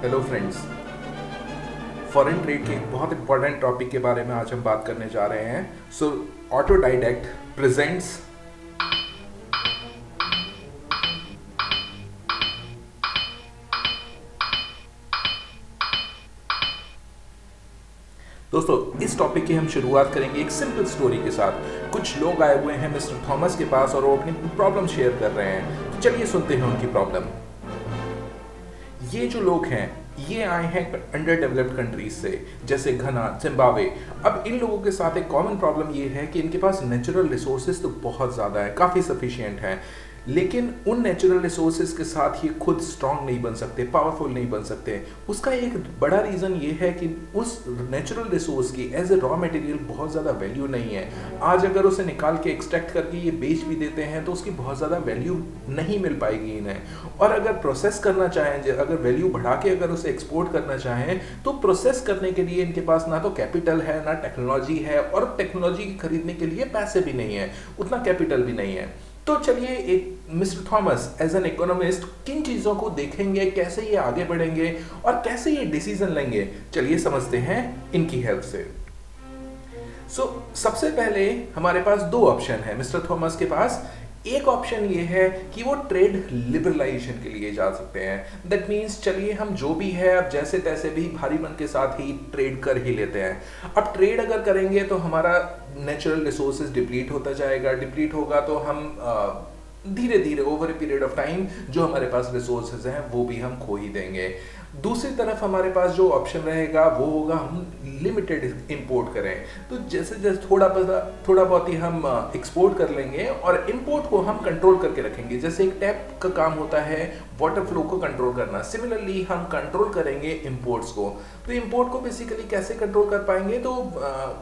Hello friends. Foreign trade के एक बहुत इंपॉर्टेंट टॉपिक के बारे में आज हम बात करने जा रहे हैं। सो ऑटोडाइडेक्ट प्रेजेंट्स दोस्तों, इस टॉपिक की हम शुरुआत करेंगे एक सिंपल स्टोरी के साथ। कुछ लोग आए हुए हैं मिस्टर थॉमस के पास और वो अपनी प्रॉब्लम शेयर कर रहे हैं। तो चलिए सुनते हैं उनकी प्रॉब्लम। ये जो लोग हैं ये आए हैं अंडर डेवलप्ड कंट्रीज से, जैसे घना, जिम्बाब्वे। अब इन लोगों के साथ एक कॉमन प्रॉब्लम ये है कि इनके पास नेचुरल रिसोर्सेज तो बहुत ज़्यादा है, काफ़ी सफिशिएंट हैं, लेकिन उन नेचुरल रिसोर्सेज के साथ ये खुद स्ट्रांग नहीं बन सकते, पावरफुल नहीं बन सकते। उसका एक बड़ा रीज़न ये है कि उस नेचुरल रिसोर्स की एज ए रॉ मटेरियल बहुत ज़्यादा वैल्यू नहीं है। आज अगर उसे निकाल के एक्सट्रैक्ट करके ये बेच भी देते हैं तो उसकी बहुत ज़्यादा वैल्यू नहीं मिल पाएगी इन्हें। और अगर प्रोसेस करना चाहें, अगर वैल्यू बढ़ा के अगर उसे एक्सपोर्ट करना चाहें तो प्रोसेस करने के लिए इनके पास ना तो कैपिटल है, ना टेक्नोलॉजी है, और टेक्नोलॉजी खरीदने के लिए पैसे भी नहीं है, उतना कैपिटल भी नहीं है। तो चलिए एक mister Thomas as an economist किन चीज़ों को देखेंगे, कैसे ये आगे बढ़ेंगे और कैसे ये डिसीजन लेंगे, चलिए समझते हैं इनकी हेल्प से। सबसे पहले हमारे पास दो ऑप्शन है मिस्टर थॉमस के पास। एक ऑप्शन ये है कि वो ट्रेड लिबरलाइजेशन के लिए जा सकते हैं। दैट मीन्स चलिए हम जो भी है अब जैसे तैसे भी भारी मन के साथ ही ट्रेड कर ही लेते हैं। अब ट्रेड अगर करेंगे तो हमारा नेचुरल रिसोर्सेज डिप्लीट होता जाएगा, डिप्लीट होगा तो हम धीरे धीरे over a period of time जो हमारे पास रिसोर्सेज हैं वो भी हम खो ही देंगे। दूसरी तरफ हमारे पास जो ऑप्शन रहेगा वो होगा हम लिमिटेड इंपोर्ट करें। तो जैसे जैसे थोड़ा बहुत ही हम एक्सपोर्ट कर लेंगे और इंपोर्ट को हम कंट्रोल करके रखेंगे। जैसे एक टैप का काम होता है वाटर फ्लो को कंट्रोल करना, सिमिलरली हम कंट्रोल करेंगे इंपोर्ट्स को। तो इंपोर्ट को बेसिकली कैसे कंट्रोल कर पाएंगे, तो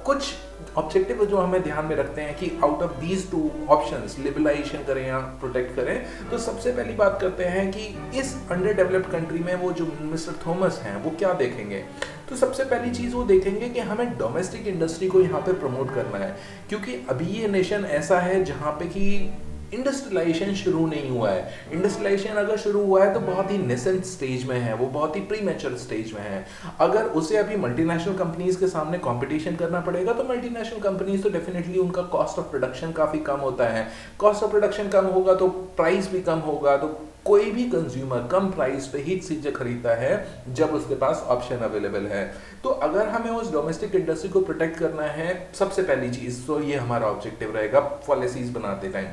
कुछ ऑब्जेक्टिव जो हमें ध्यान में रखते हैं कि out of these two options liberalisation करें या प्रोटेक्ट करें। तो सबसे पहली बात करते हैं कि इस अंडर डेवलप्ड कंट्री में वो जो मिस्टर थॉमस हैं वो क्या देखेंगे। तो सबसे पहली चीज़ वो देखेंगे कि हमें डोमेस्टिक इंडस्ट्री को यहाँ पे प्रमोट करना है, क्योंकि अभी ये नेशन ऐसा है जहाँ पे कि इंडस्ट्रियलाइजेशन शुरू नहीं हुआ है। इंडस्ट्रियलाइजेशन अगर शुरू हुआ है तो बहुत ही नेसेंट स्टेज में है, वो बहुत ही प्रीमेच्योर स्टेज में है। अगर उसे अभी मल्टीनेशनल कंपनीज के सामने कंपटीशन करना पड़ेगा तो मल्टीनेशनल कंपनीज तो डेफिनेटली उनका कॉस्ट ऑफ प्रोडक्शन काफ़ी कम होता है। कॉस्ट ऑफ प्रोडक्शन कम होगा तो प्राइस भी कम होगा, तो कोई भी कंज्यूमर कम प्राइस पे ही चीज़ें खरीदता है जब उसके पास ऑप्शन अवेलेबल है। तो अगर हमें उस डोमेस्टिक इंडस्ट्री को प्रोटेक्ट करना है, सबसे पहली चीज़ तो ये हमारा ऑब्जेक्टिव रहेगा पॉलिसीज बनाते टाइम।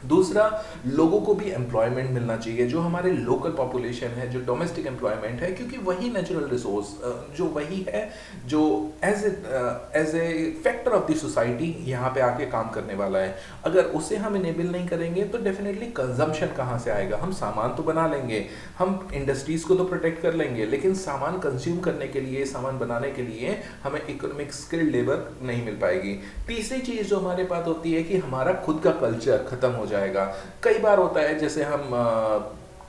दूसरा, लोगों को भी एम्प्लॉयमेंट मिलना चाहिए, जो हमारे लोकल पॉपुलेशन है, जो डोमेस्टिक एम्प्लॉयमेंट है, क्योंकि वही नेचुरल रिसोर्स जो वही है जो as a factor of the society यहाँ पे आके काम करने वाला है। अगर उसे हम इनेबल नहीं करेंगे तो डेफिनेटली कंजम्पशन कहाँ से आएगा। हम सामान तो बना लेंगे, हम इंडस्ट्रीज को तो प्रोटेक्ट कर लेंगे, लेकिन सामान कंज्यूम करने के लिए, सामान बनाने के लिए हमें इकोनॉमिक स्किल्ड लेबर नहीं मिल पाएगी। तीसरी चीज़ जो हमारे पास होती है कि हमारा खुद का कल्चर खत्म हो जाएगा। कई बार होता है जैसे हम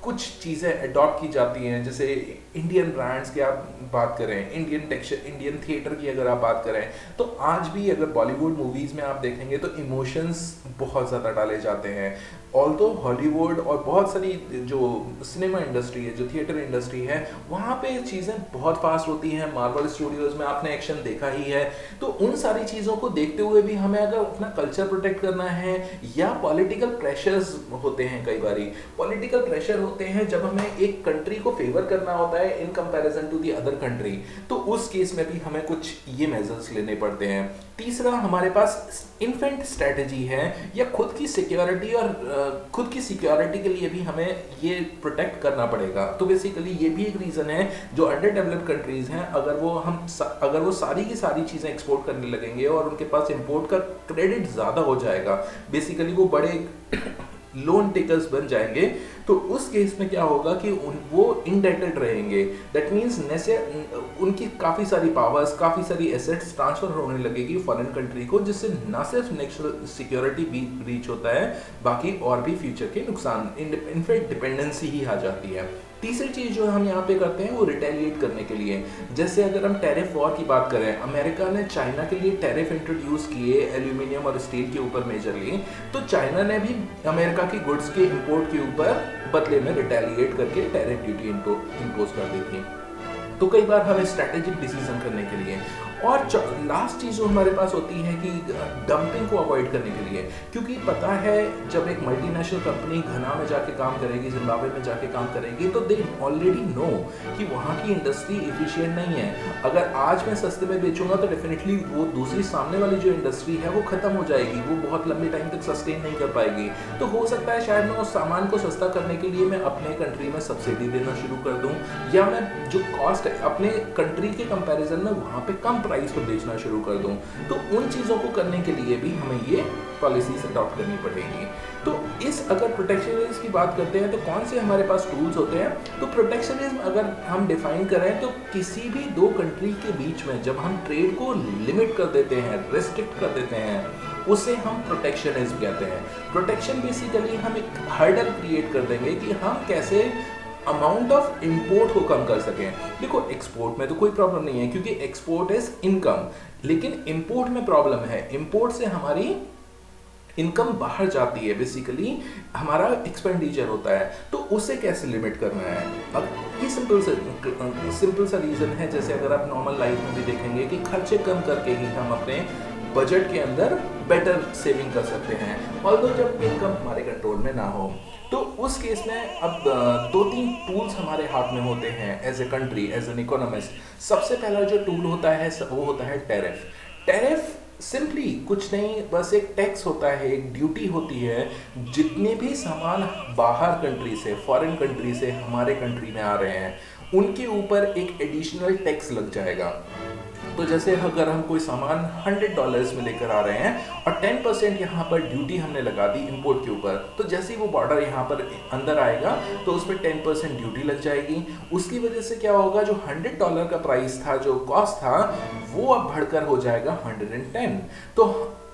कुछ चीज़ें अडॉप्ट की जाती हैं, जैसे इंडियन ब्रांड्स की आप बात करें, इंडियन टेक्सचर, इंडियन थिएटर की अगर आप बात करें, तो आज भी अगर बॉलीवुड मूवीज़ में आप देखेंगे तो इमोशंस बहुत ज़्यादा डाले जाते हैं। ऑल्दो हॉलीवुड और बहुत सारी जो सिनेमा इंडस्ट्री है, जो थिएटर इंडस्ट्री है, वहाँ पे चीज़ें बहुत फास्ट होती हैं। मार्वल स्टूडियोज़ में आपने एक्शन देखा ही है। तो उन सारी चीज़ों को देखते हुए भी हमें अगर अपना कल्चर प्रोटेक्ट करना है, या पॉलिटिकल प्रेशर्स होते हैं, कई बारी पॉलिटिकल प्रेशर होते हैं जब हमें एक कंट्री को फेवर करना होता है in comparison to the other country, तो उस केस में भी हमें कुछ ये मेजर्स लेने पड़ते हैं। तीसरा, हमारे पास इन्फेंट स्ट्रेटजी है, या खुद की सिक्योरिटी, और खुद की सिक्योरिटी के लिए भी हमें ये प्रोटेक्ट करना पड़ेगा। तो बेसिकली ये भी एक रीज़न है जो अंडर डेवलप्ड कंट्रीज़ हैं, अगर वो सारी की सारी चीज़ें एक्सपोर्ट करने लगेंगे और उनके पास इंपोर्ट का क्रेडिट ज़्यादा हो जाएगा, बेसिकली वो बड़े लोन टेकर्स बन जाएंगे, तो उस केस में क्या होगा कि वो इंडेटेड रहेंगे। दैट मीन्स उनकी काफ़ी सारी पावर्स, काफ़ी सारी एसेट्स ट्रांसफर होने लगेगी फॉरेन कंट्री को, जिससे ना सिर्फ नेशनल सिक्योरिटी भी रीच होता है, बाकी और भी फ्यूचर के नुकसान, इनफैक्ट डिपेंडेंसी ही आ जाती है। तीसरी चीज़ जो हम यहाँ पे करते हैं वो रिटेलिएट करने के लिए। जैसे अगर हम टैरिफ वॉर की बात करें, अमेरिका ने चाइना के लिए टैरिफ इंट्रोड्यूस किए एल्यूमिनियम और स्टील के ऊपर मेजरली, तो चाइना ने भी अमेरिका की गुड्स के इंपोर्ट के ऊपर बदले में रिटेलिएट करके टैरिफ ड्यूटी इम्पोज कर दी थी। तो कई बार हमें स्ट्रैटेजिक डिसीजन करने के लिए, और लास्ट चीज़ जो हमारे पास होती है कि डंपिंग को अवॉइड करने के लिए, क्योंकि पता है जब एक मल्टीनेशनल कंपनी घना में जाके काम करेगी, जिम्बाब्वे में जाके काम करेगी, तो दे ऑलरेडी नो कि वहाँ की इंडस्ट्री एफिशिएंट नहीं है। अगर आज मैं सस्ते में बेचूंगा तो डेफिनेटली वो दूसरी सामने वाली जो इंडस्ट्री है वो खत्म हो जाएगी, वो बहुत लंबे टाइम तक सस्टेन नहीं कर पाएगी। तो हो सकता है शायद मैं उस सामान को सस्ता करने के लिए मैं अपने कंट्री में सब्सिडी देना शुरू कर दूँ, या मैं जो कॉस्ट है अपने कंट्री के कंपैरिजन में वहाँ पे कम प्राइस पर बेचना शुरू कर दूं। तो उन चीज़ों को करने के लिए भी हमें ये पॉलिसीज अडॉप्ट करनी पड़ेगी। तो इस अगर प्रोटेक्शनिज्म की बात करते हैं तो कौन से हमारे पास टूल्स होते हैं? तो प्रोटेक्शनिज्म अगर हम डिफाइन करें तो किसी भी दो कंट्री के बीच में जब हम ट्रेड को लिमिट कर देते हैं, रेस्ट्रिक्ट कर देते हैं, उसे हम प्रोटेक्शनिज्म कहते हैं। प्रोटेक्शन बेसिकली हम एक हर्डल क्रिएट कर देंगे कि हम कैसे अमाउंट ऑफ इंपोर्ट को कम कर सकें। देखो एक्सपोर्ट में तो कोई प्रॉब्लम नहीं है क्योंकि एक्सपोर्ट इज इनकम, लेकिन इंपोर्ट में प्रॉब्लम है। इंपोर्ट से हमारी इनकम बाहर जाती है, बेसिकली हमारा एक्सपेंडिचर होता है, तो उसे कैसे लिमिट करना है। अब ये सिंपल सा रीज़न है। जैसे अगर आप नॉर्मल लाइफ में भी देखेंगे कि खर्चे कम करके ही हम अपने बजट के अंदर बेटर सेविंग कर सकते हैं, ऑल्दो जब इनकम हमारे कंट्रोल में ना हो। तो उस केस में अब दो तीन टूल्स हमारे हाथ में होते हैं as a country, as an economist. सबसे पहला जो टूल होता है वो होता है टैरिफ। टैरिफ सिंपली कुछ नहीं, बस एक टैक्स होता है, एक ड्यूटी होती है। जितने भी सामान बाहर कंट्री से, फॉरेन कंट्री से हमारे कंट्री में आ रहे हैं, उनके ऊपर एक एडिशनल टैक्स लग जाएगा। तो जैसे अगर हम कोई सामान $100 में लेकर आ रहे हैं और 10% यहाँ पर ड्यूटी हमने लगा दी इंपोर्ट के ऊपर, तो जैसे ही वो बॉर्डर यहाँ पर अंदर आएगा तो उस पर 10% ड्यूटी लग जाएगी। उसकी वजह से क्या होगा, जो $100 का प्राइस था, जो कॉस्ट था, वो अब बढ़कर हो जाएगा 110। तो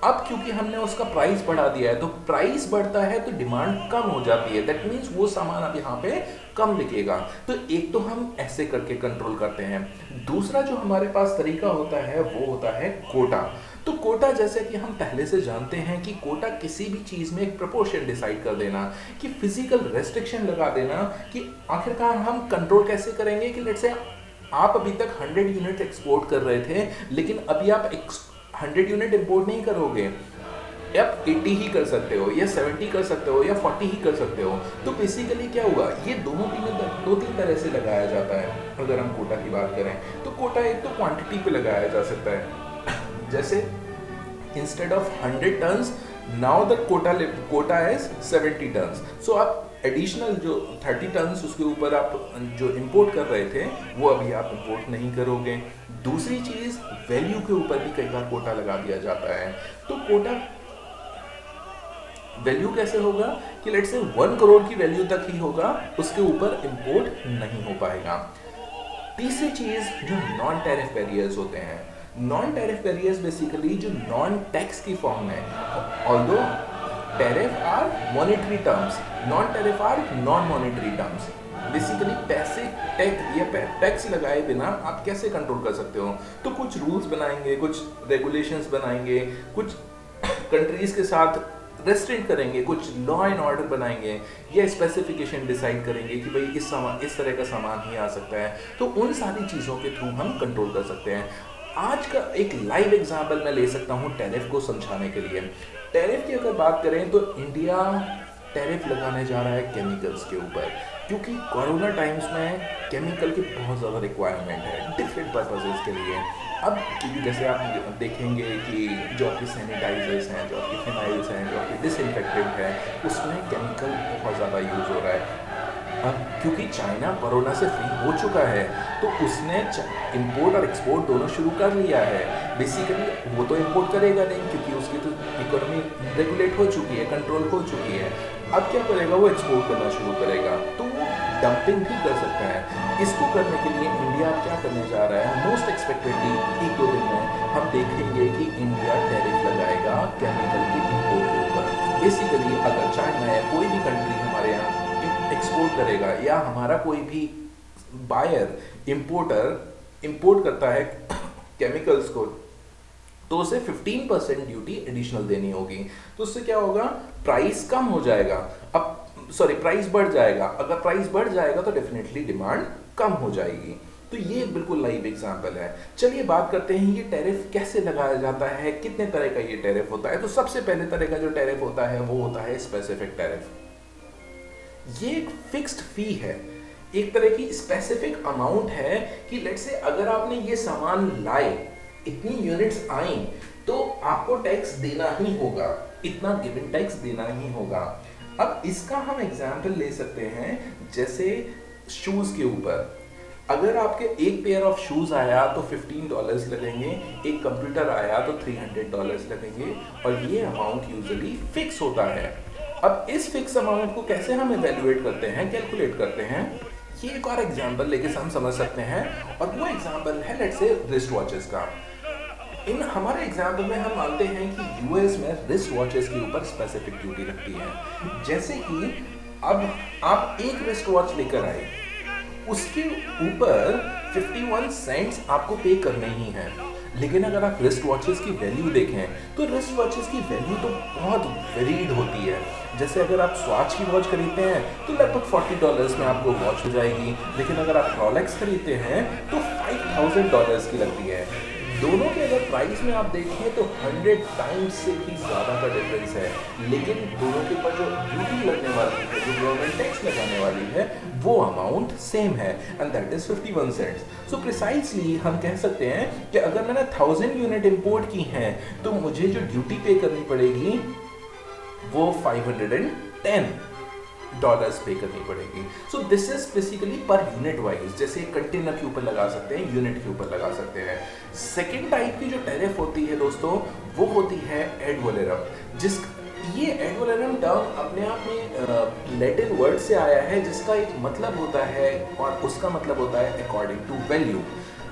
अब क्योंकि हमने उसका प्राइस बढ़ा दिया है, तो प्राइस बढ़ता है तो डिमांड कम हो जाती है। दैट मीन्स वो सामान अब यहाँ पे कम बिकेगा। तो एक तो हम ऐसे करके कंट्रोल करते हैं। दूसरा जो हमारे पास तरीका होता है वो होता है कोटा। तो कोटा, जैसे कि हम पहले से जानते हैं कि कोटा किसी भी चीज़ में एक प्रपोर्शन डिसाइड कर देना, कि फिजिकल रेस्ट्रिक्शन लगा देना, कि आखिरकार हम कंट्रोल कैसे करेंगे कि लेट्स से आप अभी तक 100 यूनिट एक्सपोर्ट कर रहे थे, लेकिन अभी आप 100 यूनिट इंपोर्ट नहीं करोगे, आप 80 ही कर सकते हो, या 70 कर सकते हो, या 40 ही कर सकते हो। तो बेसिकली क्या हुआ, ये दो तीन तरह से लगाया जाता है। अगर हम कोटा की बात करें तो कोटा एक तो क्वांटिटी पे लगाया जा सकता है। जैसे instead of 100 tons, now the quota is 70 tons. So आप एडिशनल जो 30 टन्स उसके ऊपर आप जो इंपोर्ट कर रहे थे वो अभी आप इंपोर्ट नहीं करोगे। दूसरी चीज़, वैल्यू के ऊपर भी कई बार कोटा लगा दिया जाता है। तो कोटा वैल्यू कैसे होगा कि लेट्स से 1 करोड़ की वैल्यू तक ही होगा, उसके ऊपर इंपोर्ट नहीं हो पाएगा। तीसरी चीज़, जो नॉन टैरिफ बैरियर्स होते हैं। नॉन टैरिफ बैरियर्स बेसिकली जो नॉन टैक्स की फॉर्म में, although tariff are monetary terms, non tariff are non monetary terms. Basically पैसे टैक्स लगाए बिना आप कैसे कंट्रोल कर सकते हो। तो कुछ रूल्स बनाएंगे, कुछ रेगुलेशंस बनाएंगे, कुछ कंट्रीज के साथ रेस्ट्रिक्ट करेंगे, कुछ लॉ एंड ऑर्डर बनाएंगे, या स्पेसिफिकेशन डिसाइड करेंगे कि भाई इस तरह का सामान ही आ सकता है। तो उन सारी चीज़ों के थ्रू हम कंट्रोल कर सकते हैं। आज का एक लाइव एग्जाम्पल मैं ले सकता हूँ टैरिफ को समझाने के लिए। टैरिफ की अगर बात करें तो इंडिया टैरिफ लगाने जा रहा है केमिकल्स के ऊपर, क्योंकि कोरोना टाइम्स में केमिकल की बहुत ज़्यादा रिक्वायरमेंट है डिफरेंट पर्पसेस के लिए। अब क्योंकि जैसे आप देखेंगे कि जो आपके सैनिटाइजर्स हैं, जो आपके फिनाइल्स हैं, जो आपके डिसइंफेक्टेंट है, उसमें केमिकल बहुत ज़्यादा यूज़ हो रहा है। अब क्योंकि चाइना कोरोना से फ्री हो चुका है, तो उसने इंपोर्ट और एक्सपोर्ट दोनों शुरू कर लिया है। बेसिकली वो तो इंपोर्ट करेगा नहीं क्योंकि उसकी तो इकोनॉमी रेगुलेट हो चुकी है, कंट्रोल हो चुकी है। अब क्या करेगा, वो एक्सपोर्ट करना शुरू करेगा, तो वो डंपिंग भी कर सकता है। इसको करने के लिए इंडिया क्या करने जा रहा है, मोस्ट एक्सपेक्टेडली 1-2 दिन में हम देखेंगे कि इंडिया टैरिफ लगाएगा केमिकल की इंपोर्ट के ऊपर। बेसिकली अगर चाइना या कोई भी कंट्री हमारे यहाँ एक्सपोर्ट करेगा, या हमारा कोई भी बायर इंपोर्टर इंपोर्ट करता है केमिकल्स को, तो उसे 15% ड्यूटी एडिशनल देनी होगी। तो उससे क्या होगा, प्राइस कम हो जाएगा। अब सॉरी प्राइस बढ़ जाएगा, अगर प्राइस बढ़ जाएगा तो डेफिनेटली डिमांड कम हो जाएगी। तो ये बिल्कुल लाइव एग्जांपल है। चलिए बात करते हैं ये टैरिफ कैसे लगाया जाता है, कितने तरह का ये टैरिफ होता है। तो सबसे पहले तरह का जो टैरिफ होता है वो होता है स्पेसिफिक टैरिफ। ये एक फिक्स्ड फी है, एक तरह की स्पेसिफिक अमाउंट है कि लेट से अगर आपने ये सामान लाए, इतनी यूनिट्स आई, तो आपको टैक्स देना ही होगा, इतना गिवन टैक्स देना ही होगा। अब इसका हम एग्जाम्पल ले सकते हैं जैसे शूज के ऊपर। अगर आपके एक पेयर ऑफ शूज आया तो $15 लगेंगे, एक कंप्यूटर आया तो $300 लगेंगे, और ये अमाउंट यूजुअली फिक्स होता है। अब इस फिक्स अमाउंट को कैसे हम इवेल्युएट करते हैं, कैलकुलेट करते हैं, ये एक और एग्जांपल लेके हम समझ सकते हैं। और वो एग्जांपल है लेट्स से रिस्ट वॉचेस का। इन हमारे एग्जाम्पल में हम मानते हैं कि यूएस में रिस्ट वॉचेस के ऊपर स्पेसिफिक ड्यूटी लगती है। जैसे कि अब आप एक रिस्ट वॉच लेकर आए, उसके ऊपर 51 सेंट्स आपको पे करने ही हैं। लेकिन अगर आप रिस्ट वॉचेस की वैल्यू देखें तो रिस्ट वॉचेस की वैल्यू तो बहुत वेरीड होती है। जैसे अगर आप स्वाच की वॉच खरीदते हैं तो लगभग $40 में आपको वॉच हो जाएगी, लेकिन अगर आप रोलेक्स खरीदते हैं तो $5000 की लगती है। दोनों के अगर प्राइस में आप देखें तो 100 टाइम्स से भी ज़्यादा का डिफरेंस है, लेकिन दोनों के ऊपर जो ड्यूटी लगने वाली है, जो गवर्नमेंट टैक्स लगाने वाली है, वो अमाउंट सेम है, and that is 51 cents. So precisely हम कह सकते हैं कि अगर मैंने 1000 यूनिट इंपोर्ट की हैं तो मुझे जो ड्यूटी पे करनी पड़ेगी वो $510 पे करनी पड़ेगी। So this is basically per unit wise, जैसे कंटेनर के ऊपर लगा सकते हैं, यूनिट के ऊपर लगा सकते हैं। सेकेंड टाइप की जो टैरिफ होती है दोस्तों, वो होती है एड वैलोरम। ये एड वैलोरम टर्म अपने आप में लैटिन वर्ड से आया है, जिसका एक मतलब होता है, और उसका मतलब होता है according to value.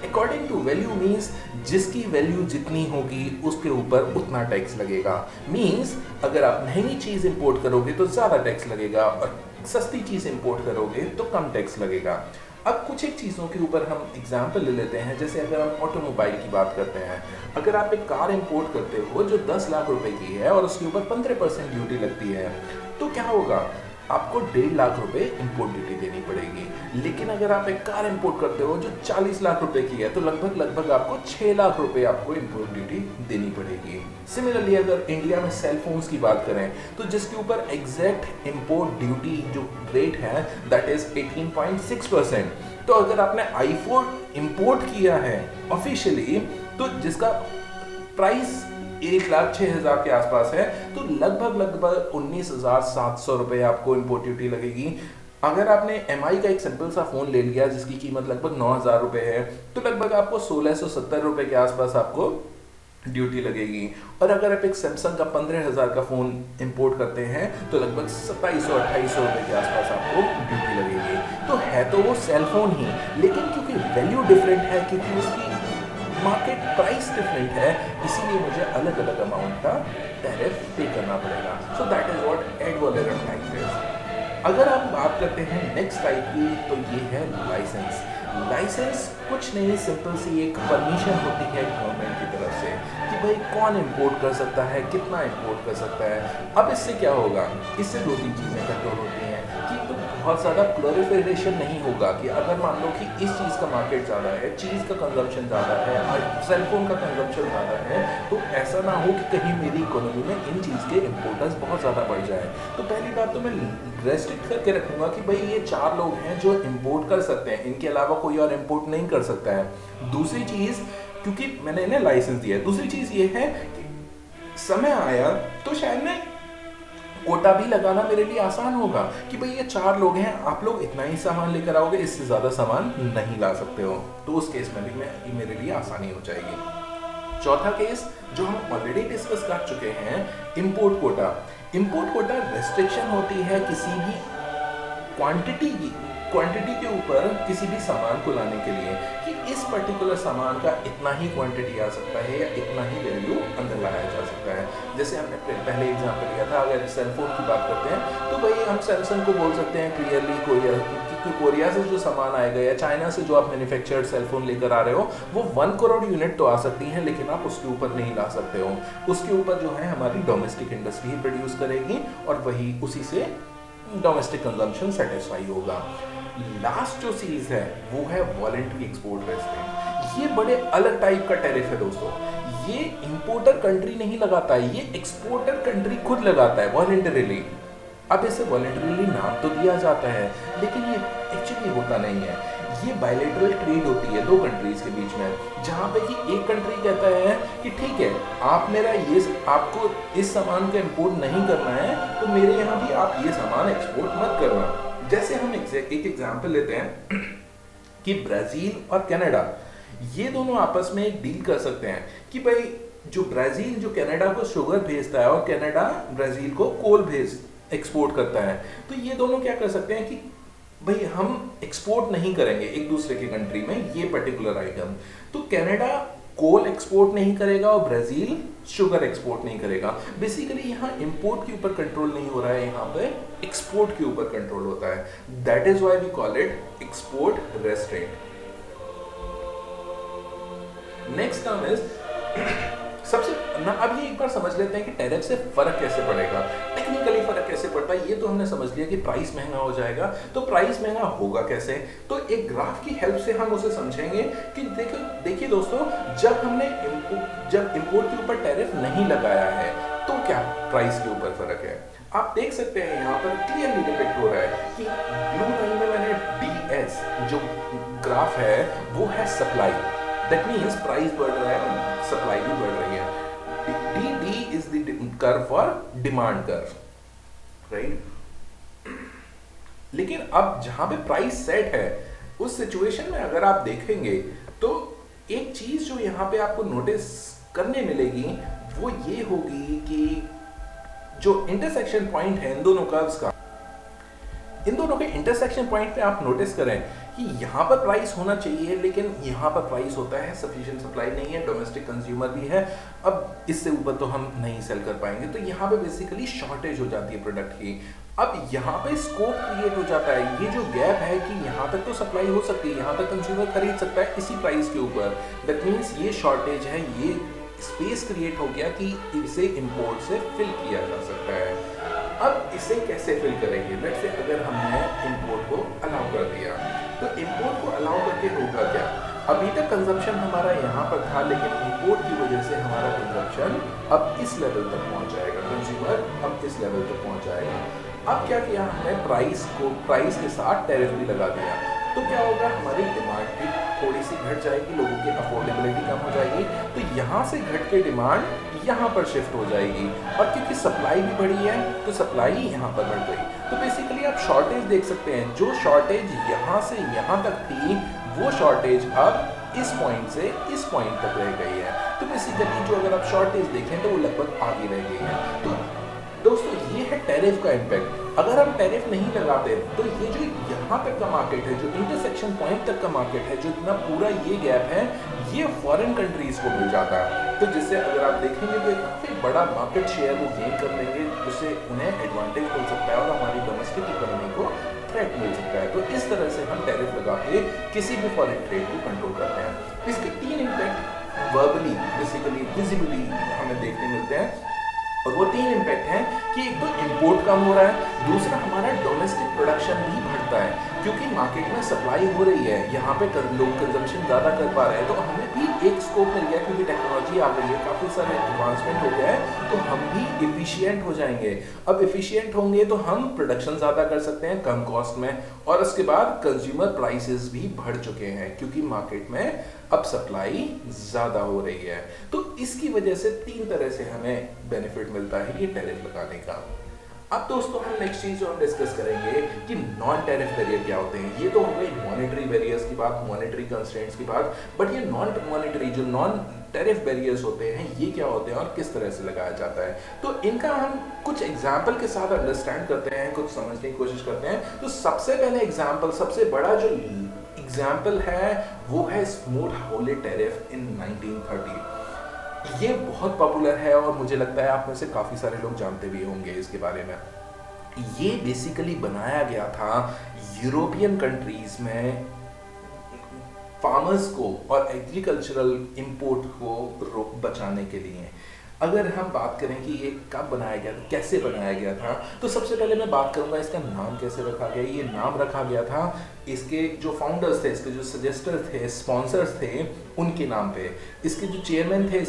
According to value means जिसकी वैल्यू जितनी होगी उसके ऊपर उतना टैक्स लगेगा। मीन्स अगर आप महंगी चीज़ इंपोर्ट करोगे तो ज़्यादा टैक्स लगेगा, और सस्ती चीज़ इंपोर्ट करोगे तो कम टैक्स लगेगा। अब कुछ एक चीज़ों के ऊपर हम एग्जाम्पल ले लेते हैं। जैसे अगर हम ऑटोमोबाइल की बात करते हैं, अगर आप एक कार इंपोर्ट करते हो जो 10 लाख रुपए की है और उसके ऊपर 15% ड्यूटी लगती है, तो क्या होगा, आपको 1.5 लाख रुपए इंपोर्ट ड्यूटी देनी पड़ेगी। लेकिन अगर आप एक कार इंपोर्ट करते हो जो 40 लाख रुपए की है, तो लगभग आपको 6 लाख रुपए आपको इंपोर्ट ड्यूटी देनी पड़ेगी। सिमिलरली अगर इंडिया में सेल फोन्स की बात करें तो जिसके ऊपर एग्जैक्ट इंपोर्ट ड्यूटी जो रेट है दैट इज 18.6%। तो अगर आपने आईफोन इंपोर्ट किया है ऑफिशियली, तो जिसका प्राइस 1,06,000 के आसपास है, तो लगभग 19,700 रुपए आपको इंपोर्ट ड्यूटी लगेगी। अगर आपने MI का एक सिंपल सा फोन ले लिया जिसकी कीमत लगभग 9,000 रुपए है, तो लगभग आपको 1,670 रुपए के आसपास आपको ड्यूटी लगेगी। और अगर आप एक सैमसंग का 15,000 का फोन इंपोर्ट करते हैं तो लगभग 2700-2800 रुपए के आसपास आपको ड्यूटी लगेगी। तो है तो वो सेल फोन ही, लेकिन क्योंकि वैल्यू डिफरेंट है, क्योंकि उसकी मार्केट प्राइस डिफरेंट है, इसीलिए मुझे अलग अलग अमाउंट का टैरिफ पे करना पड़ेगा। So that is what ad valorem type is. अगर आप बात करते हैं नेक्स्ट टाइप की, तो ये है लाइसेंस। लाइसेंस कुछ नहीं, सिंपल सी एक परमिशन होती है गवर्नमेंट की तरफ से कि भाई कौन इंपोर्ट कर सकता है, कितना इंपोर्ट कर सकता है। अब इससे क्या होगा, इससे 2-3 चीज़ें कंट्रोल होती हैं कि तो बहुत ज़्यादा प्रोलिफरेशन नहीं होगा। कि अगर मान लो कि इस चीज़ का मार्केट ज़्यादा है, चीज़ का कंजम्पशन ज़्यादा है, और सेलफोन का कंजम्पशन ज़्यादा है, तो ऐसा ना हो कि कहीं मेरी इकोनॉमी में इन चीज़ के इम्पोर्टर्स बहुत ज़्यादा बढ़ जाए। तो पहली बात तो मैं रेस्ट्रिक्ट करके रखूँगा कि भाई ये 4 लोग हैं जो इम्पोर्ट कर सकते हैं, इनके अलावा कोई और इम्पोर्ट नहीं कर सकता है। दूसरी चीज़, क्योंकि मैंने इन्हें लाइसेंस दिया है, दूसरी चीज़ ये है कि समय आया तो शायद मैं कोटा भी लगाना मेरे लिए आसान होगा कि भाई ये 4 लोग हैं, आप लोग इतना ही सामान लेकर आओगे, इससे ज़्यादा सामान नहीं ला सकते हो। तो उस केस में भी मेरे लिए आसानी हो जाएगी। चौथा केस जो हम ऑलरेडी डिस्कस कर चुके हैं, import Kota. Import Kota restriction होती है किसी भी क्वांटिटी के ऊपर किसी भी सामान को लाने के लिए, कि इस पर्टिकुलर सामान का इतना ही क्वांटिटी आ सकता है या इतना ही वैल्यू अंदर लाया जा सकता है। जैसे हमने पहले एग्जांपल लिया था, अगर सेलफोन की बात करते हैं तो भाई हम सैमसंग को बोल सकते हैं क्लियरली कोरिया से जो सामान आएगा या चाइना से जो आप मैन्युफैक्चर्ड सेलफोन लेकर आ रहे हो, वो 1 करोड़ यूनिट तो आ सकती हैं, लेकिन आप उसके ऊपर नहीं ला सकते हो। उसके ऊपर जो है हमारी डोमेस्टिक इंडस्ट्री ही प्रोड्यूस करेगी और वही उसी से डोमेस्टिक कंजम्पशन सेटिस्फाई होगा। लास्ट जो चीज है वो है वॉलेंट्री एक्सपोर्ट रेस्ट्रिक्ट। ये बड़े अलग टाइप का टैरिफ है दोस्तों। ये इंपोर्टर कंट्री नहीं लगाता है, ये एक्सपोर्टर कंट्री खुद लगाता है वॉलेंटरीली। अब इसे वॉलेंटरीली नाम तो दिया जाता है, लेकिन ये एक्चुअली होता नहीं है। ये बायलैटरल ट्रेड होती है दो कंट्रीज के बीच में, जहाँ पे कि एक कंट्री कहता है कि ठीक है, आप मेरा ये आपको इस सामान का इंपोर्ट नहीं करना है, तो मेरे यहाँ भी आप ये सामान एक्सपोर्ट मत करना। जैसे हम एक एग्जांपल लेते हैं कि ब्राजील और कनाडा, ये दोनों आपस में एक डील कर सकते हैं कि भाई जो ब्राजील जो कनाडा को शुगर भेजता है और कनाडा ब्राजील को कोल एक्सपोर्ट करता है, तो ये दोनों क्या कर सकते हैं कि भाई हम एक्सपोर्ट नहीं करेंगे एक दूसरे की कंट्री में ये पर्टिकुलर आइटम। तो कनाडा कोल एक्सपोर्ट नहीं करेगा और ब्राजील शुगर एक्सपोर्ट नहीं करेगा। बेसिकली यहाँ इंपोर्ट के ऊपर कंट्रोल नहीं हो रहा है, यहाँ पे एक्सपोर्ट के ऊपर कंट्रोल होता है। That is why we call it export restraint. Next term is सबसे ना, अब ये एक बार समझ लेते हैं कि टैरिफ से फर्क कैसे पड़ेगा, टेक्निकली फर्क कैसे पड़ता है। ये तो हमने समझ लिया कि प्राइस महंगा हो जाएगा, तो प्राइस महंगा होगा कैसे, तो एक ग्राफ की हेल्प से हम उसे समझेंगे कि देखिए दोस्तों, जब हमने इंपोर्ट के ऊपर टैरिफ नहीं लगाया है तो क्या प्राइस के ऊपर फर्क है। आप देख सकते हैं यहाँ पर क्लियरली डिपिक्ट हो रहा है कि ब्लू लाइन में मैंने DS जो ग्राफ है वो है सप्लाई, दैट मीन्स प्राइस बढ़ रहा है और सप्लाई भी बढ़ रही है। D is the curve for demand curve, right? लेकिन अब जहां पे प्राइस सेट है उस सिचुएशन में अगर आप देखेंगे तो एक चीज जो यहाँ पे आपको नोटिस करने मिलेगी वो ये होगी कि जो इंटरसेक्शन पॉइंट है इन दोनों कर्व्स का, इन दोनों के इंटरसेक्शन पॉइंट पे आप नोटिस करें कि यहाँ पर प्राइस होना चाहिए, लेकिन यहाँ पर प्राइस होता है सफिशिएंट सप्लाई नहीं है, डोमेस्टिक कंज्यूमर भी है, अब इससे ऊपर तो हम नहीं सेल कर पाएंगे, तो यहाँ पे बेसिकली शॉर्टेज हो जाती है प्रोडक्ट की। अब यहाँ पे स्कोप क्रिएट हो जाता है, ये जो गैप है कि यहाँ तक तो सप्लाई हो सकती है, यहाँ तक कंज्यूमर खरीद सकता है इसी प्राइस के ऊपर, दैट मीन्स ये शॉर्टेज है, ये स्पेस क्रिएट हो गया कि इसे इंपोर्ट से फिल किया जा सकता है। अब इसे कैसे फिल करेंगे, लेट्स से अगर हमने इंपोर्ट को अलाउ कर दिया, तो इंपोर्ट को अलाउ करके होगा क्या, अभी तक कंजम्पशन हमारा यहाँ पर था, लेकिन इंपोर्ट की वजह से हमारा कंजम्पशन अब इस लेवल तक पहुँच जाएगा, कंज्यूमर अब इस लेवल तक पहुँच जाएगा। अब क्या किया हमने, प्राइस के साथ टैरिफ भी लगा दिया, तो क्या होगा, हमारी डिमांड भी थोड़ी सी घट जाएगी, लोगों की अफोर्डेबिलिटी कम हो जाएगी, तो यहाँ से घट के डिमांड यहाँ पर शिफ्ट हो जाएगी, और क्योंकि सप्लाई भी बढ़ी है तो सप्लाई यहाँ पर बढ़ गई। तो बेसिकली आप शॉर्टेज देख सकते हैं, जो शॉर्टेज यहाँ से यहाँ तक थी वो शॉर्टेज अब इस पॉइंट से इस पॉइंट तक रह गई है। तो बेसिकली जो अगर आप शॉर्टेज देखें तो वो लगभग आगे रह गई है। तो दोस्तों ये है टैरिफ का इम्पैक्ट। अगर हम टैरिफ नहीं लगाते तो ये जो यहाँ तक का मार्केट है, जो इंटरसेक्शन पॉइंट तक का मार्केट है, जो इतना पूरा ये गैप है, ये फॉरेन कंट्रीज को मिल जाता है। तो जिससे अगर आप देखेंगे तो काफ़ी बड़ा मार्केट शेयर वो गेन कर लेंगे, जिससे उन्हें एडवांटेज मिल सकता है और हमारी डोमेस्टिक इकोनॉमी को थ्रेट मिल सकता है। तो इस तरह से हम टैरिफ लगा के किसी भी फॉरेन ट्रेड को कंट्रोल करते हैं। इसके 3 इम्पैक्ट वर्बली, बेसिकली विजिबली हमें देखने मिलते हैं, और वो 3 इम्पैक्ट हैं कि एक तो इंपोर्ट कम हो रहा है, दूसरा हमारा डोमेस्टिक प्रोडक्शन भी बढ़ता है क्योंकि मार्केट में सप्लाई हो रही है, यहाँ पे लोग कंजम्पशन ज़्यादा कर पा रहे हैं, तो हमें भी एक स्कोप मिल गया क्योंकि टेक्नोलॉजी आ गई है, काफ़ी सारे एडवांसमेंट हो गया है, तो हम भी एफिशिएंट हो जाएंगे। अब एफिशिएंट होंगे तो हम प्रोडक्शन ज़्यादा कर सकते हैं कम कॉस्ट में, और उसके बाद कंज्यूमर प्राइसेस भी बढ़ चुके हैं क्योंकि मार्केट में अब सप्लाई ज़्यादा हो रही है। तो इसकी वजह से 3 तरह से हमें बेनिफिट मिलता है ये टैरिफ लगाने का। अब दोस्तों हम नेक्स्ट चीज जो हम डिस्कस करेंगे कि नॉन टैरिफ बैरियर क्या होते हैं। ये तो हो गई मॉनेटरी बैरियर्स की बात, मॉनेटरी कंस्ट्रेंट्स की बात, बट ये नॉन मॉनेटरी जो नॉन टैरिफ बैरियर्स होते हैं ये क्या होते हैं और किस तरह से लगाया जाता है। तो इनका हम कुछ एग्जाम्पल के साथ अंडरस्टैंड करते हैं, कुछ समझने की कोशिश करते हैं। तो सबसे पहले एग्जाम्पल, सबसे बड़ा जो एग्जाम्पल है वो है स्मूथ-हाउले टैरिफ इन 1930। ये बहुत पॉपुलर है और मुझे लगता है आप में से काफ़ी सारे लोग जानते भी होंगे इसके बारे में। ये बेसिकली बनाया गया था यूरोपियन कंट्रीज में फार्मर्स को और एग्रीकल्चरल इंपोर्ट को बचाने के लिए। अगर हम बात करें कि ये कब बनाया गया था, कैसे बनाया गया था, तो सबसे पहले मैं बात करूंगा इसका नाम कैसे रखा गया। ये नाम रखा गया था इसके जो फाउंडर्स थे, इसके जो सजेस्टर थे, स्पॉन्सर्स थे, उनके नाम पे। इसके जो चेयरमैन थे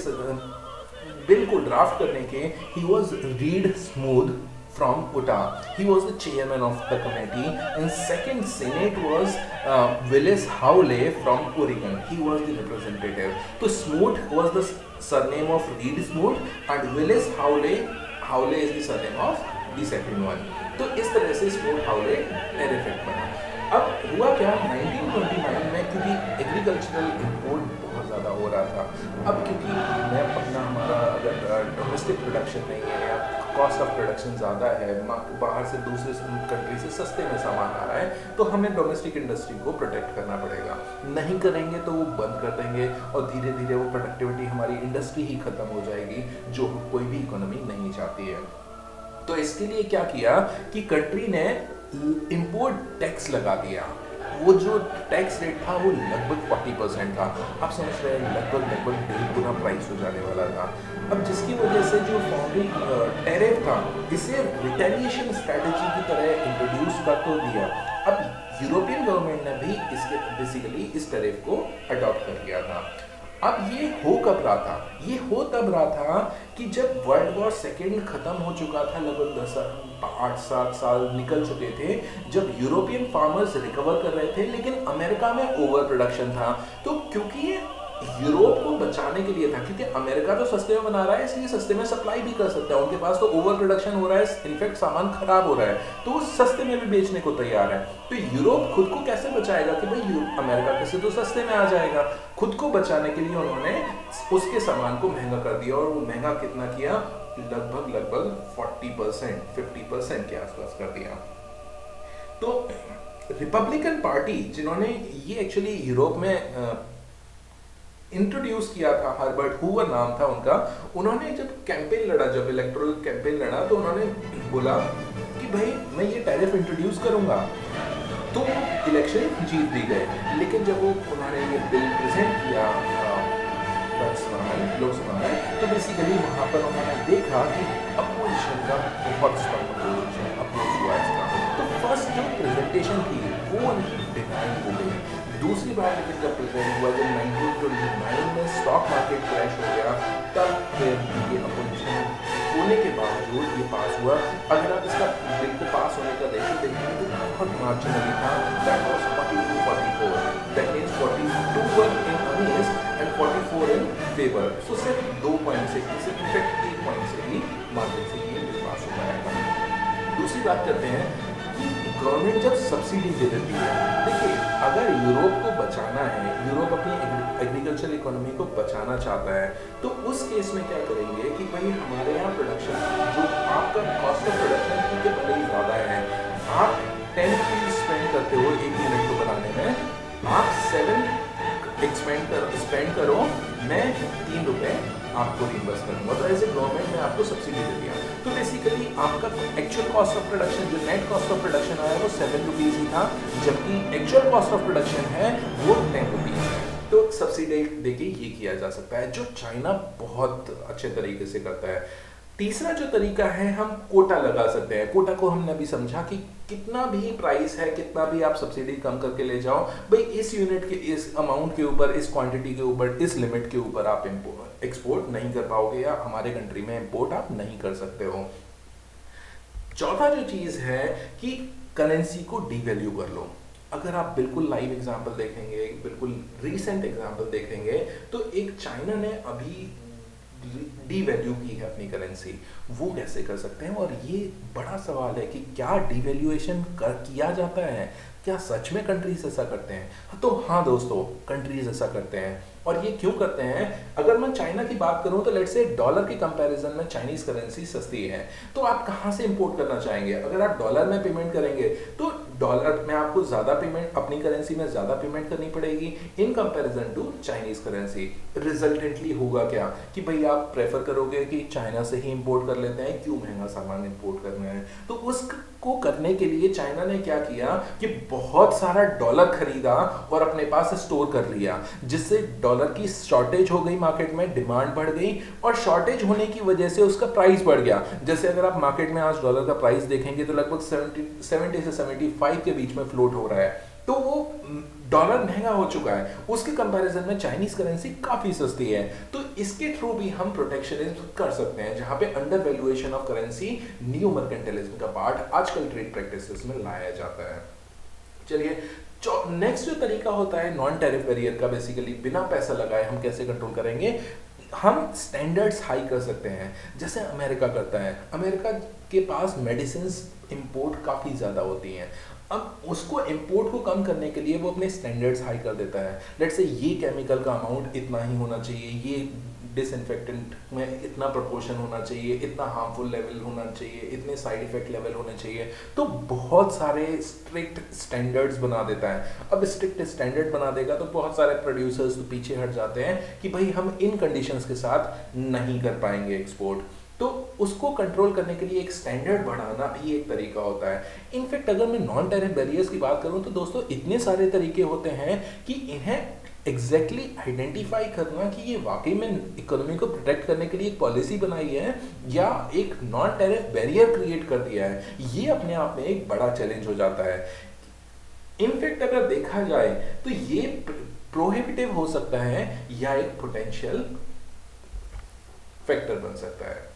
बिल को ड्राफ्ट करने के, he was read smooth from Utah. He was the chairman of the committee, and second senate was Willis Hawley from Oregon. He was the representative. So Smoot was the surname of Reed Smoot, and Willis Hawley is the surname of the second one. तो इस तरह से Smoot Hawley टेरिफेक्ट बना। अब हुआ क्या, 1929 में क्योंकि एग्रीकल्चरल इम्पोर्ट बहुत ज़्यादा हो रहा था, अब क्योंकि मैं अपना हमारा अगर डोमेस्टिक प्रोडक्शन नहीं है या कॉस्ट ऑफ प्रोडक्शन ज़्यादा है, बाहर से दूसरे कंट्री से सस्ते में सामान आ रहा है, तो हमें डोमेस्टिक इंडस्ट्री को प्रोटेक्ट करना पड़ेगा। नहीं करेंगे तो वो बंद कर देंगे और धीरे धीरे वो प्रोडक्टिविटी, हमारी इंडस्ट्री ही ख़त्म हो जाएगी, जो कोई भी इकोनॉमी नहीं चाहती है। तो इसके लिए क्या किया कि कंट्री ने इंपोर्ट टैक्स लगा दिया। वो जो टैक्स रेट था वो लगभग 40% था। आप समझ रहे हैं, लगभग 1.5 गुना प्राइस हो जाने वाला था। अब जिसकी वजह से जो फाउंडिंग टैरिफ था, इसे रिटेलिएशन स्ट्रेटजी की तरह इंट्रोड्यूस कर तो दिया। अब यूरोपियन गवर्नमेंट ने भी इसके बेसिकली इस टैरिफ को अडॉप्ट कर लिया था। अब ये हो कब रहा था, ये हो तब रहा था कि जब वर्ल्ड वॉर सेकेंड खत्म हो चुका था, लगभग 8-7 साल निकल चुके थे, जब यूरोपियन फार्मर्स रिकवर कर रहे थे, लेकिन अमेरिका में ओवर प्रोडक्शन था। तो क्योंकि ये यूरोप को बचाने के लिए था, क्योंकि अमेरिका तो सस्ते में बना रहा है, इसलिए सस्ते में सप्लाई भी कर सकता है, उनके पास तो ओवर प्रोडक्शन हो रहा है, इनफैक्ट सामान खराब हो रहा है, तो वो सस्ते में भी बेचने को तैयार है। तो यूरोप खुद को कैसे बचाएगा कि भाई अमेरिका कैसे तो सस्ते में आ जाएगा। खुद को बचाने के लिए उन्होंने उसके सामान को महंगा कर दिया, और वो महंगा कितना किया, लगभग 40%, 50% के आसपास कर दिया। तो रिपब्लिकन पार्टी, जिन्होंने ये एक्चुअली यूरोप में इंट्रोड्यूस किया था, हर्बर्ट हूवर नाम था उनका, उन्होंने जब कैंपेन लड़ा, जब इलेक्टोरल कैंपेन लड़ा, तो उन्होंने बोला कि भाई मैं ये टैरिफ इंट्रोड्यूस करूंगा, तो इलेक्शन जीत भी गए। लेकिन जब उन्होंने ये बिल प्रेजेंट किया लोकसभा में, तो बेसिकली वहाँ पर उन्होंने देखा कि अपोजिशन का बहुत स्ट्रॉन्ग अप्रोच हुआ इसका। तो फर्स्ट जो प्रेजेंटेशन थी वो उनकी डिनाई हो गई। दूसरी बार लेकिन जब प्रेजेंट हुआ, जब 1929 में स्टॉक मार्केट क्रैश हो गया, तब फिर ये अपोजिशन होने के बावजूद ये पास हुआ। अगर आप इसका बिल को पास होने का रेशो देखेंगे तो बहुत मार्जिनली था, that was 42-44, that means 42 were in against and 44 in favour. So सिर्फ 2 पॉइंट से, इनफैक्ट 1 पॉइंट से ही मार्जिन से ये बिल पास हो पाया था। दूसरी बात करते हैं कि गवर्नमेंट जब सब्सिडी दे देती है, देखिए अगर यूरोप को बचाना है, यूरोप अपनी एग्रीकल्चर इकोनॉमी को बचाना चाहता है, तो उस केस में क्या करेंगे कि भाई हमारे यहाँ प्रोडक्शन, जो आपका कॉस्ट ऑफ प्रोडक्शन क्योंकि भले ही ज़्यादा है, आप 10 रुपीज़ स्पेंड करते हो 1 यूनिट को बनाने में, आप 7 स्पेंड करो, मैं 3 रुपये आपको रिइंबर्स करूंगा। तो एज ए गवर्नमेंट ने आपको सब्सिडी दे दिया। तो बेसिकली आपका एक्चुअल कॉस्ट ऑफ प्रोडक्शन, जो नेट कॉस्ट ऑफ प्रोडक्शन आया वो 7 रुपीज़ ही था, जबकि एक्चुअल कॉस्ट ऑफ प्रोडक्शन है वो 10 रुपीज़ है। तो सब्सिडी देके ये किया जा सकता है, जो चाइना बहुत अच्छे तरीके से करता है। तीसरा जो तरीका है, हम कोटा लगा सकते हैं। कोटा को हमने अभी समझा कि कितना भी प्राइस है, कितना भी आप सब्सिडी कम करके ले जाओ, भाई इस यूनिट के, इस अमाउंट के ऊपर, इस क्वांटिटी के ऊपर, इस लिमिट के ऊपर आप एक्सपोर्ट नहीं कर पाओगे, या हमारे कंट्री में इंपोर्ट आप नहीं कर सकते हो। चौथा जो चीज़ है कि करेंसी को डीवैल्यू कर लो। अगर आप बिल्कुल लाइव एग्जांपल देखेंगे, बिल्कुल रीसेंट एग्जांपल देखेंगे, तो एक चाइना ने अभी डीवैल्यू की है अपनी करेंसी, वो कैसे कर सकते हैं? और ये बड़ा सवाल है कि क्या डीवैल्यूएशन किया जाता है, क्या सच में कंट्रीज ऐसा करते हैं? तो हाँ दोस्तों, कंट्रीज ऐसा करते हैं। और ये क्यों करते हैं? अगर मैं चाइना की बात करूं तो लेट्स से डॉलर के कंपैरिजन में चाइनीज करेंसी सस्ती है, तो आप कहां से इंपोर्ट करना चाहेंगे? अगर आप डॉलर में पेमेंट करेंगे तो डॉलर में आपको ज़्यादा पेमेंट, अपनी करेंसी में ज़्यादा पेमेंट करनी पड़ेगी in comparison to Chinese currency. Resultantly होगा क्या कि भाई आप प्रेफर करोगे कि चाइना से ही इंपोर्ट कर लेते हैं, क्यों महंगा सामान इंपोर्ट करना है। तो उस को करने के लिए चाइना ने क्या किया कि बहुत सारा डॉलर खरीदा और अपने पास स्टोर कर लिया, जिससे डॉलर की शॉर्टेज हो गई, मार्केट में डिमांड बढ़ गई और शॉर्टेज होने की वजह से उसका प्राइस बढ़ गया। जैसे अगर आप मार्केट में आज डॉलर का प्राइस देखेंगे तो लगभग 70 से 75 के बीच में फ्लोट हो रहा है, तो वो डॉलर महंगा हो चुका है। उसके कंपैरिजन में चाइनीज करेंसी काफी सस्ती है, तो इसके थ्रू भी हम प्रोटेक्शनिज्म कर सकते हैं, जहां पे undervaluation of currency new mercantilism का पार्ट आजकल ट्रेड प्रैक्टिसेस में लाया जाता है। चलिए, नेक्स्ट जो तरीका होता है नॉन टैरिफ बैरियर का, बेसिकली बिना पैसा लगाए हम कैसे कंट्रोल करेंगे। हम स्टैंडर्ड्स हाई कर सकते हैं, जैसे अमेरिका करता है। अमेरिका के पास मेडिसिन इंपोर्ट काफ़ी ज़्यादा होती हैं। अब उसको इंपोर्ट को कम करने के लिए वो अपने स्टैंडर्ड्स हाई कर देता है। लेट्स से ये केमिकल का अमाउंट इतना ही होना चाहिए, ये डिसइंफेक्टेंट में इतना प्रोपोर्शन होना चाहिए, इतना हार्मफुल लेवल होना चाहिए, इतने साइड इफेक्ट लेवल होने चाहिए। तो बहुत सारे स्ट्रिक्ट स्टैंडर्ड्स बना देता है। अब स्ट्रिक्ट स्टैंडर्ड बना देगा तो बहुत सारे प्रोड्यूसर्स तो पीछे हट जाते हैं कि भाई हम इन कंडीशंस के साथ नहीं कर पाएंगे एक्सपोर्ट। तो उसको कंट्रोल करने के लिए एक स्टैंडर्ड बढ़ाना भी एक तरीका होता है। इनफैक्ट अगर मैं नॉन टैरिफ बैरियर्स की बात करूं तो दोस्तों इतने सारे तरीके होते हैं कि इन्हें एग्जैक्टली आइडेंटिफाई करना कि ये वाकई में इकोनॉमी को प्रोटेक्ट करने के लिए एक पॉलिसी बनाई है या एक नॉन टैरिफ बैरियर क्रिएट कर दिया है, ये अपने आप में एक बड़ा चैलेंज हो जाता है। इनफैक्ट अगर देखा जाए तो ये प्रोहिबिटिव हो सकता है या एक पोटेंशियल फैक्टर बन सकता है।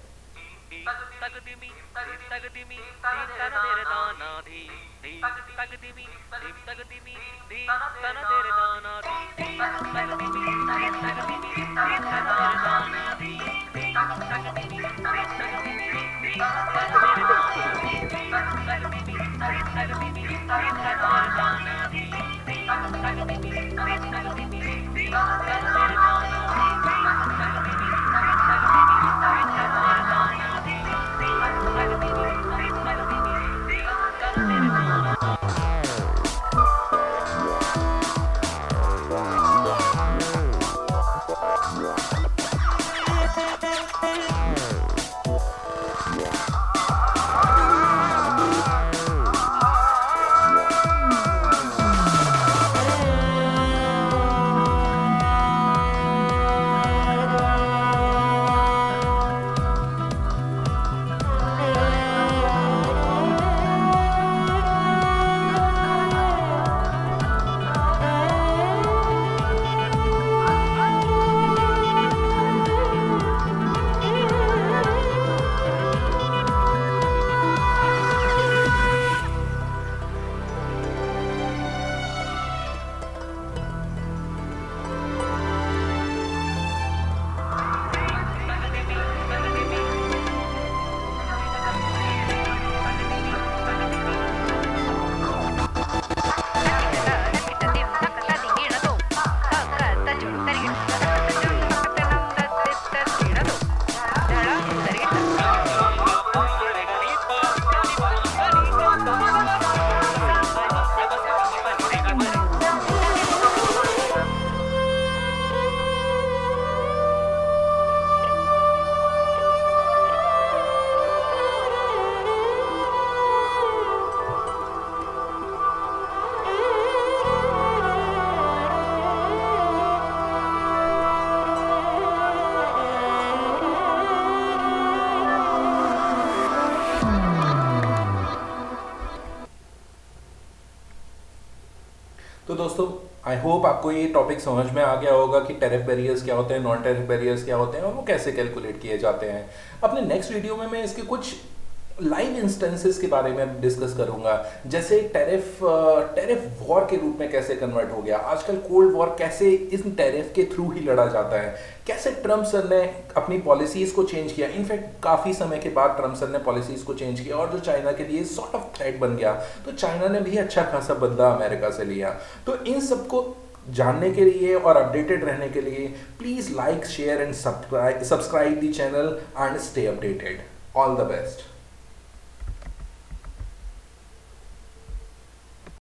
तो दोस्तों आई होप आपको ये टॉपिक समझ में आ गया होगा कि टैरिफ बैरियर्स क्या होते हैं, नॉन टैरिफ बैरियर्स क्या होते हैं और वो कैसे कैलकुलेट किए जाते हैं। अपने नेक्स्ट वीडियो में मैं इसके कुछ लाइव इंस्टेंसेस के बारे में डिस्कस करूंगा, जैसे टैरिफ वॉर के रूप में कैसे कन्वर्ट हो गया। आजकल कोल्ड वॉर कैसे इस टैरिफ के थ्रू ही लड़ा जाता है, कैसे ट्रम्प सर ने अपनी पॉलिसीज को चेंज किया। इनफैक्ट काफ़ी समय के बाद ट्रम्प सर ने पॉलिसीज को चेंज किया और जो चाइना के लिए सॉर्ट ऑफ थ्रेट बन गया, तो चाइना ने भी अच्छा खासा बदला अमेरिका से लिया। तो इन सबको जानने के लिए और अपडेटेड रहने के लिए please like, share and subscribe the channel and stay updated. All the best.